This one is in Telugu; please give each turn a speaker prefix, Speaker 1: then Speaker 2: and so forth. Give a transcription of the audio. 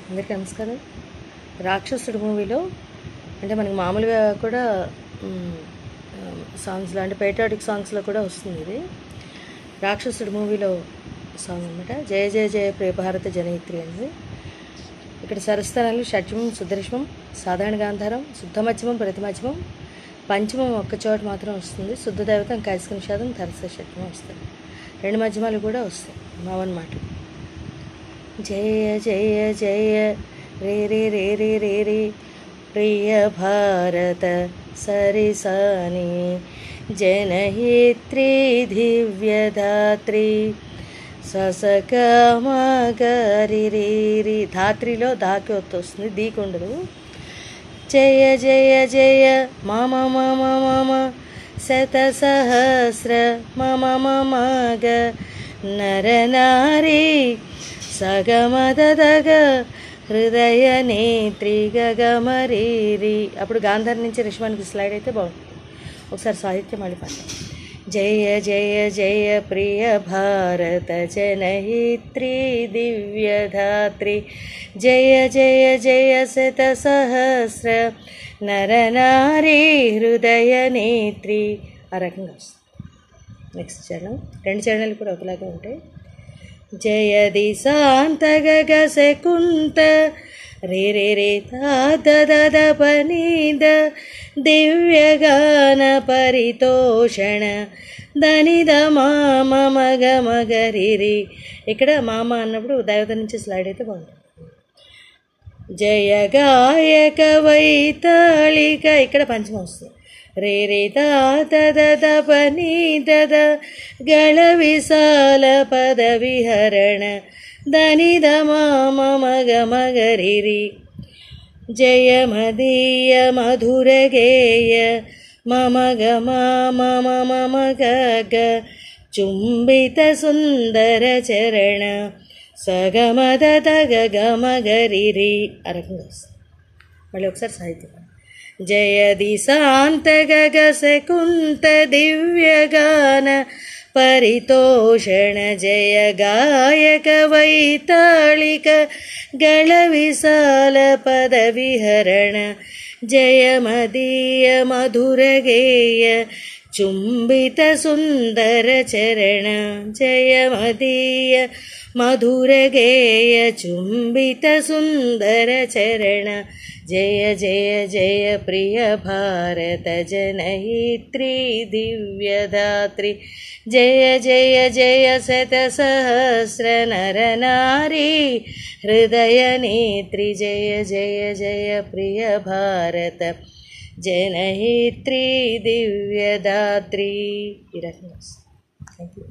Speaker 1: అందరికీ నమస్కారం. రాక్షసుడు మూవీలో అంటే మనకి మామూలుగా కూడా సాంగ్స్లో అంటే పేట్రియాటిక్ సాంగ్స్లో కూడా వస్తుంది. ఇది రాక్షసుడు మూవీలో సాంగ్ అనమాట. జయ జయ జయ ప్రియ భారత జనయిత్రి అనేది. ఇక్కడ స్వరస్థానాలు షడ్జమం, సుదర్శమం, సాధారణ గాంధారం, శుద్ధ మధ్యమం, ప్రతిమధ్యమం, పంచమం ఒక్కచోట మాత్రం వస్తుంది. శుద్ధ దైవతం, కైస్క నిషాదం, తరస షడ్జమం వస్తుంది. రెండు మధ్యమాలు కూడా వస్తాయి మావన్ మాట. జయ జయ జయ రే రే రే రే రే రే ప్రియ భారత సరిసాని జనయిత్రి దివ్యధాత్రి ససకమగరి రే రే. ధాత్రిలో దాకి ఒత్తు వస్తుంది, దీకి ఉండదు. జయ జయ జయ మమ మమ మమ శత సహస్ర మమ మమగ నర నారీ సగమదగ హృదయ నేత్రి గగమరీరి. అప్పుడు గాంధార్ నుంచి రిషమానికి స్లైడ్ అయితే బాగుంటుంది. ఒకసారి సాహిత్యం మళ్ళీ పాడతాం. జయ జయ జయ ప్రియ భారత జనయిత్రి దివ్యధాత్రి జయ జయ జయ శత సహస్ర నర నారీ హృదయ నేత్రి. ఆ రకంగా వస్తుంది. నెక్స్ట్ చరణం. రెండు చరణాలు కూడా ఒకలాగే ఉంటాయి. జయ దిశాంత గగ శకుంత రే రే రే ద ద పనీద దివ్యగాన పరితోషణ ధనిద మామ మగ మగరిరి. ఇక్కడ మామ అన్నప్పుడు దైవత నుంచి స్లైడ్ అయితే బాగుంటుంది. జయ గాయక వైతాళిక, ఇక్కడ పంచమ వస్తుంది. రే రే ద పని దద గళ విశాల పద విహరణ ధనిద మామ మగ మగరిరి. జయ మదీయ మధుర గేయ మమ గ మమ మమ గ చుంబిత సుందర చరణ సగమద తగ గమగరిరి. అరకంగా వస్తుంది. మళ్ళీ ఒకసారి సాహిత్యం. జయ దిశాంత గగ శకుంత దివ్యగాన పరితోషణ జయ గాయక వైతాళిక గళ విశాల పద విహరణ జయ మదీయ మధుర గేయ చుంబిత సుందర చరణ జయ మదీయ మధుర గేయ చుంబిత సుందర చరణ జయ జయ జయ ప్రియ భారత జనయిత్రి దివ్యధాత్రి జయ జయ జయ శత సహస్ర నర నారీ హృదయ నేత్రి జయ జయ జయ ప్రియ భారత జనయిత్రి దివ్యధాత్రి. ఈ రకంగా. Thank you.